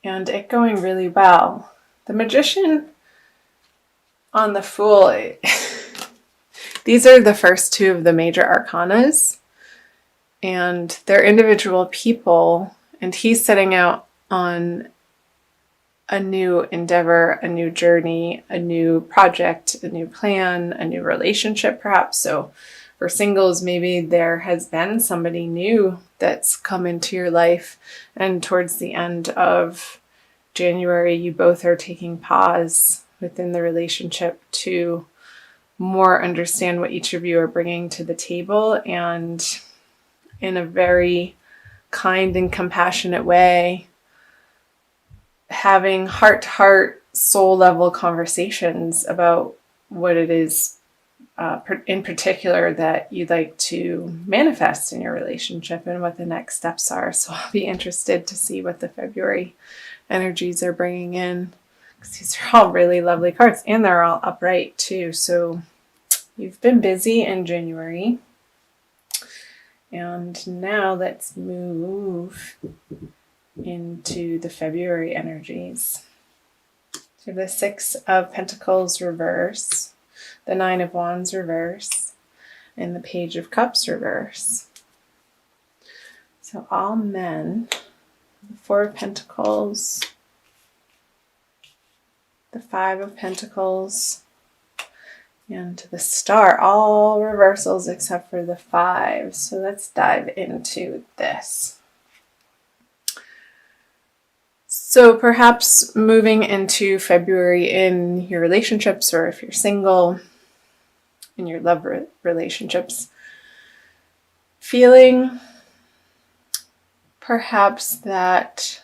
and it going really well. The Magician on the Fool, these are the first two of the major arcanas, and they're individual people, and he's setting out on a new endeavor, a new journey, a new project, a new plan, a new relationship perhaps. So for singles, maybe there has been somebody new that's come into your life, and towards the end of January, you both are taking pause within the relationship to more understand what each of you are bringing to the table, and in a very kind and compassionate way, having heart-to-heart, soul-level conversations about what it is in particular that you'd like to manifest in your relationship and what the next steps are. So I'll be interested to see what the February energies are bringing in, because these are all really lovely cards, and they're all upright too. So you've been busy in January, and now let's move into the February energies. So the Six of Pentacles reverse, the Nine of Wands reverse, and the Page of Cups reverse. So all men, the Four of Pentacles, the Five of Pentacles, and the Star, all reversals except for the Five. So let's dive into this. So perhaps moving into February in your relationships, or if you're single, in your love relationships, feeling perhaps that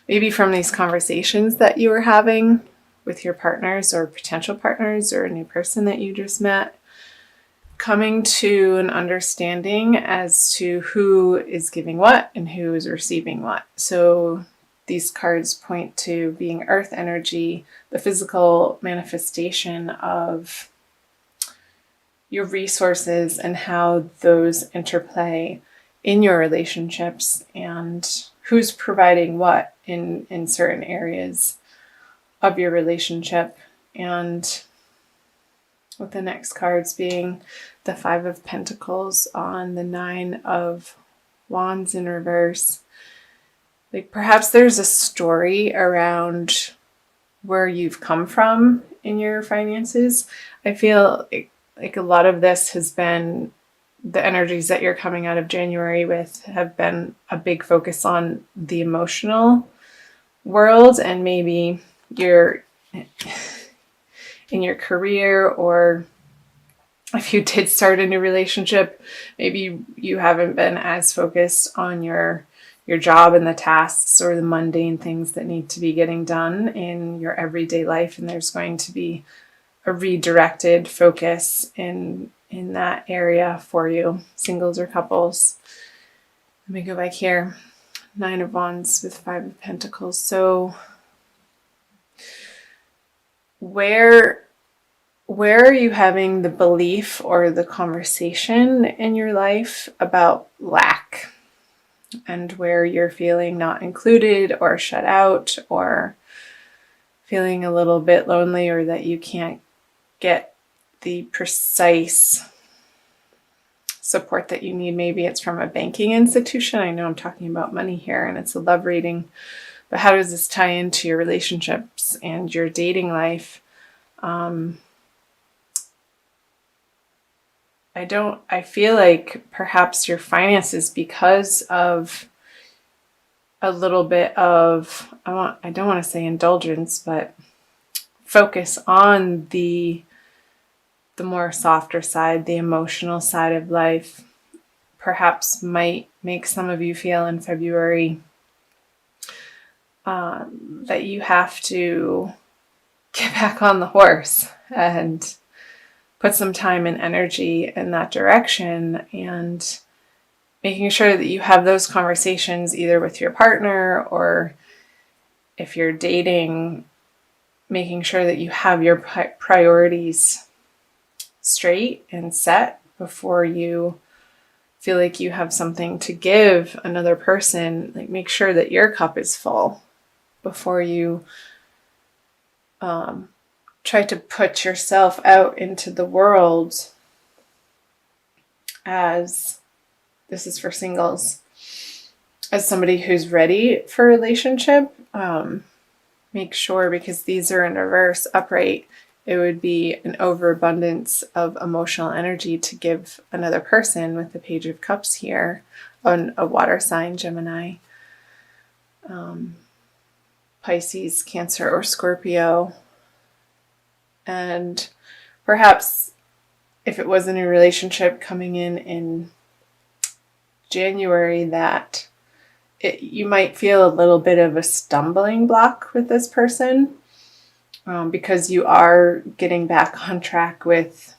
maybe from these conversations that you were having with your partners or potential partners or a new person that you just met, coming to an understanding as to who is giving what and who is receiving what. So these cards point to being earth energy, the physical manifestation of your resources and how those interplay in your relationships, and who's providing what in certain areas of your relationship. And with the next cards being the Five of Pentacles on the Nine of Wands in reverse. Like perhaps there's a story around where you've come from in your finances. I feel like a lot of this has been the energies that you're coming out of January with have been a big focus on the emotional world, and maybe you're in your career, or if you did start a new relationship, maybe you haven't been as focused on your job and the tasks or the mundane things that need to be getting done in your everyday life, and there's going to be a redirected focus in that area for you, singles or couples. Let me go back here. Nine of Wands with Five of Pentacles. So where are you having the belief or the conversation in your life about lack, and where you're feeling not included or shut out, or feeling a little bit lonely, or that you can't get the precise support that you need? Maybe it's from a banking institution. I know I'm talking about money here and it's a love reading, but how does this tie into your relationships and your dating life? I feel like perhaps your finances, because of a little bit of, I don't want to say indulgence, but focus on the more softer side, the emotional side of life, perhaps might make some of you feel in February that you have to get back on the horse and put some time and energy in that direction, and making sure that you have those conversations either with your partner, or if you're dating, making sure that you have your priorities straight and set before you feel like you have something to give another person. Like, make sure that your cup is full before you try to put yourself out into the world as, this is for singles, as somebody who's ready for a relationship. Make sure, because these are in reverse, upright, it would be an overabundance of emotional energy to give another person with the Page of Cups here, on a water sign, Gemini, Pisces, Cancer, or Scorpio. And perhaps if it was a new relationship coming in January, that you might feel a little bit of a stumbling block with this person, because you are getting back on track with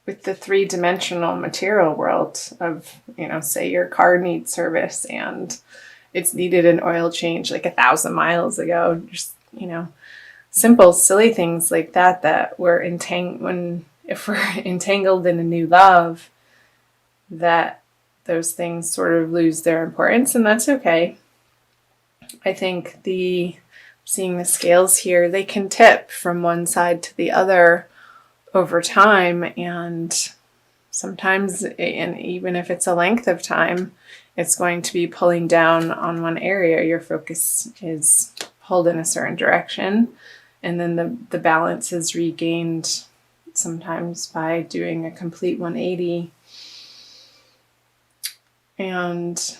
the three-dimensional material world of, say your car needs service and it's needed an oil change like 1,000 miles ago. Just, simple, silly things like that we're if we're entangled in a new love, that those things sort of lose their importance, and that's okay. I think seeing the scales here, they can tip from one side to the other over time, and sometimes, and even if it's a length of time, it's going to be pulling down on one area. Your focus is pulled in a certain direction, and then the balance is regained sometimes by doing a complete 180 and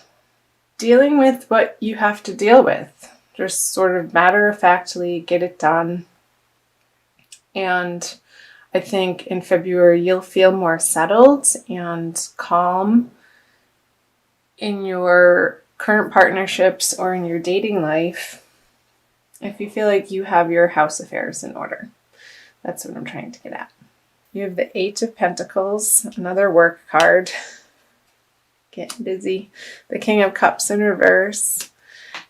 dealing with what you have to deal with. Just sort of matter-of-factly get it done. And I think in February you'll feel more settled and calm in your current partnerships or in your dating life if you feel like you have your house affairs in order. That's what I'm trying to get at. You have the Eight of Pentacles, another work card. Getting busy. The King of Cups in reverse,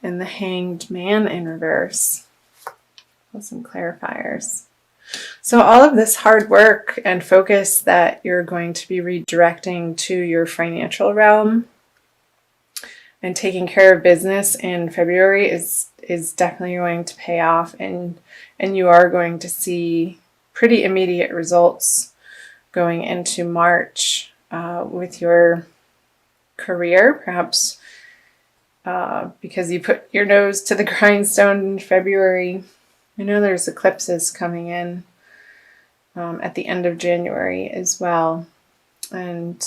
and the Hanged Man in reverse. With some clarifiers. So all of this hard work and focus that you're going to be redirecting to your financial realm and taking care of business in February is definitely going to pay off, and you are going to see pretty immediate results going into March with your career, perhaps because you put your nose to the grindstone in February. I know there's eclipses coming in at the end of January as well, and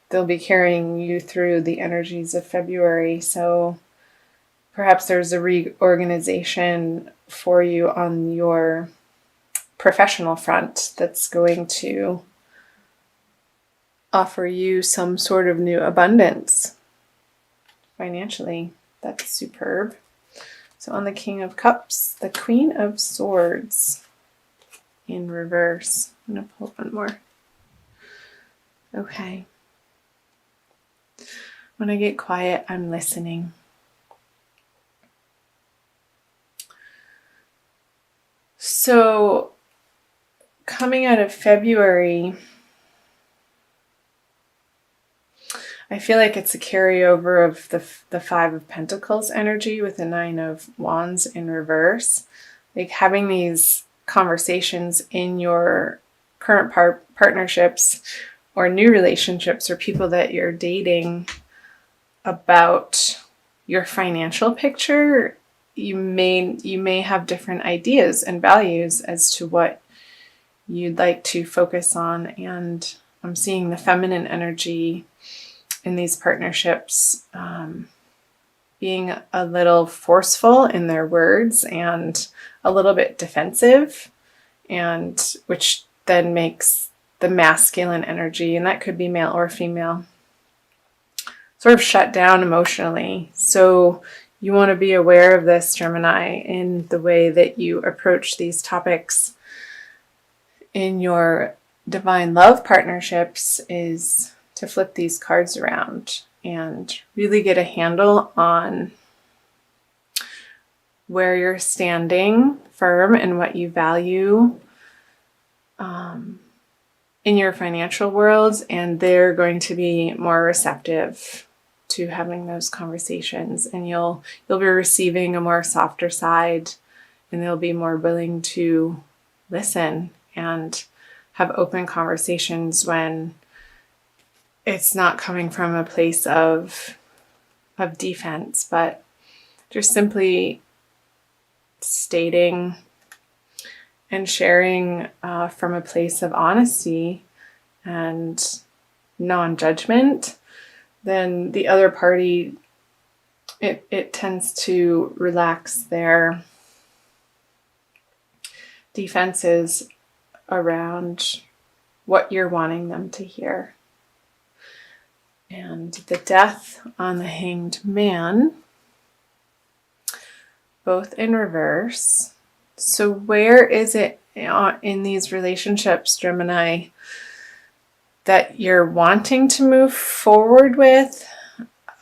they'll be carrying you through the energies of February. So perhaps there's a reorganization for you on your professional front that's going to offer you some sort of new abundance financially. That's superb. So on the King of Cups, the Queen of Swords in reverse. I'm going to pull one more. Okay. When I get quiet, I'm listening. So coming out of February, I feel like it's a carryover of the Five of Pentacles energy with the Nine of Wands in reverse. Like having these conversations in your current partnerships or new relationships or people that you're dating about your financial picture. You may have different ideas and values as to what you'd like to focus on, and I'm seeing the feminine energy in these partnerships being a little forceful in their words and a little bit defensive, and which then makes the masculine energy, and that could be male or female, sort of shut down emotionally. So you want to be aware of this, Gemini, in the way that you approach these topics in your divine love partnerships, is to flip these cards around and really get a handle on where you're standing firm and what you value in your financial world, and they're going to be more receptive to having those conversations, and you'll be receiving a more softer side, and they'll be more willing to listen and have open conversations when it's not coming from a place of defense, but just simply stating and sharing from a place of honesty and non-judgment. Then the other party, it tends to relax their defenses around what you're wanting them to hear. And the Death on the Hanged Man, both in reverse. So where is it in these relationships, Gemini, that you're wanting to move forward with,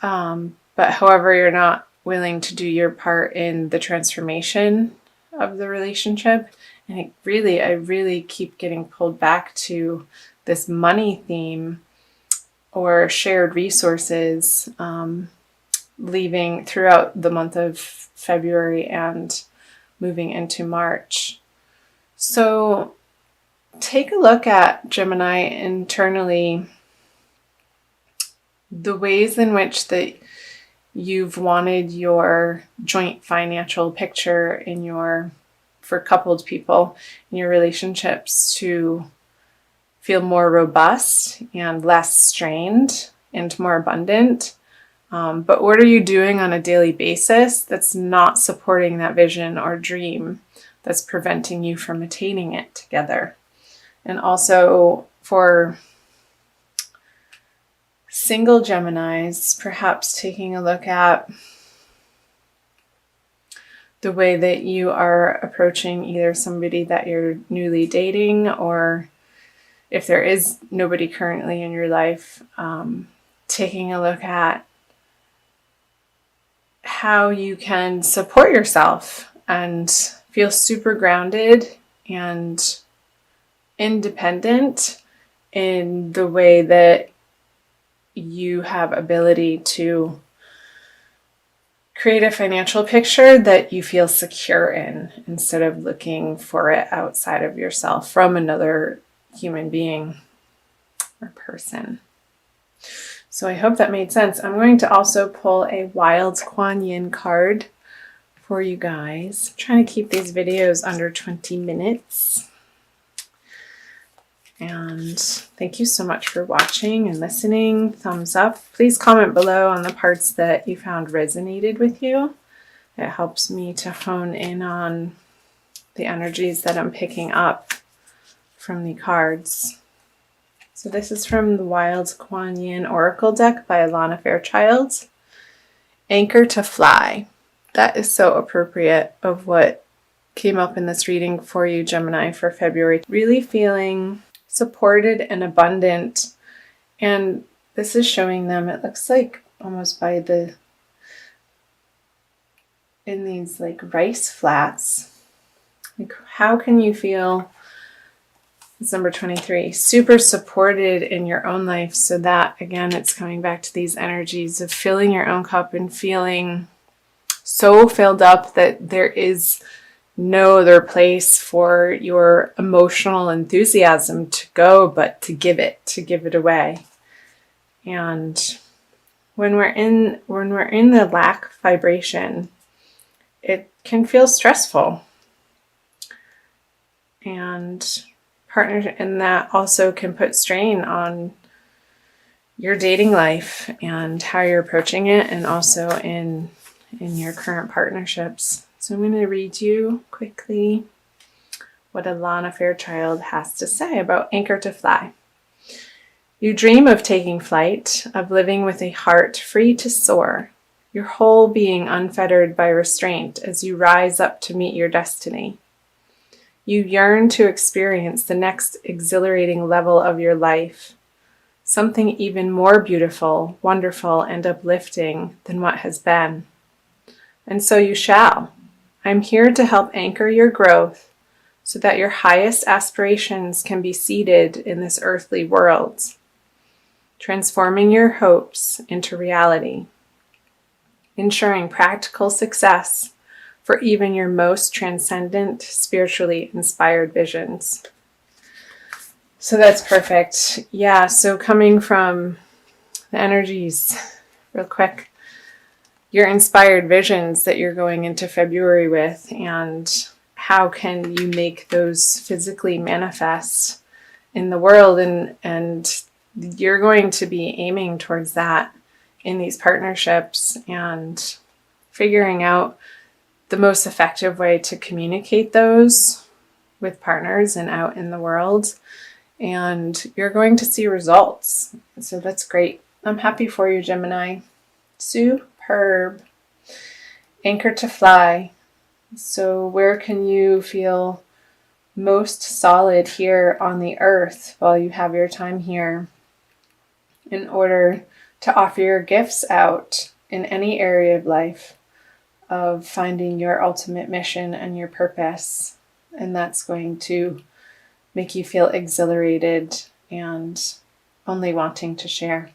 but however, you're not willing to do your part in the transformation of the relationship? And I really keep getting pulled back to this money theme or shared resources, leaving throughout the month of February and moving into March. So take a look at, Gemini, internally, the ways in which that you've wanted your joint financial picture for coupled people in your relationships to feel more robust and less strained and more abundant. But what are you doing on a daily basis that's not supporting that vision or dream, that's preventing you from attaining it together? And also for single Geminis, perhaps taking a look at the way that you are approaching either somebody that you're newly dating, or if there is nobody currently in your life, taking a look at how you can support yourself and feel super grounded and independent in the way that you have ability to create a financial picture that you feel secure in, instead of looking for it outside of yourself from another human being or person. So I hope that made sense. I'm going to also pull a Wild Kuan Yin card for you guys. I'm trying to keep these videos under 20 minutes. And thank you so much for watching and listening. Thumbs up. Please comment below on the parts that you found resonated with you. It helps me to hone in on the energies that I'm picking up from the cards. So this is from the Wild Kuan Yin Oracle deck by Alana Fairchild. Anchor to fly. That is so appropriate of what came up in this reading for you, Gemini, for February. Really feeling supported and abundant. And this is showing them, it looks like almost in these like rice flats. Like, how can you feel, it's number 23, super supported in your own life, so that, again, it's coming back to these energies of filling your own cup and feeling so filled up that there is no other place for your emotional enthusiasm to go but to give it away. And when we're in the lack vibration, it can feel stressful. And that also can put strain on your dating life and how you're approaching it, and also in your current partnerships. So I'm going to read you quickly what Alana Fairchild has to say about Anchor to Fly. You dream of taking flight, of living with a heart free to soar, your whole being unfettered by restraint as you rise up to meet your destiny. You yearn to experience the next exhilarating level of your life, something even more beautiful, wonderful, and uplifting than what has been. And so you shall. I'm here to help anchor your growth so that your highest aspirations can be seated in this earthly world. transforming your hopes into reality, ensuring practical success for even your most transcendent, spiritually inspired visions. So that's perfect. Yeah, so coming from the energies, real quick, your inspired visions that you're going into February with, and how can you make those physically manifest in the world, and you're going to be aiming towards that in these partnerships and figuring out the most effective way to communicate those with partners and out in the world, and you're going to see results. So that's great. I'm happy for you, Gemini. Superb. Anchor to fly. So where can you feel most solid here on the earth while you have your time here, in order to offer your gifts out in any area of life of finding your ultimate mission and your purpose. And that's going to make you feel exhilarated and only wanting to share.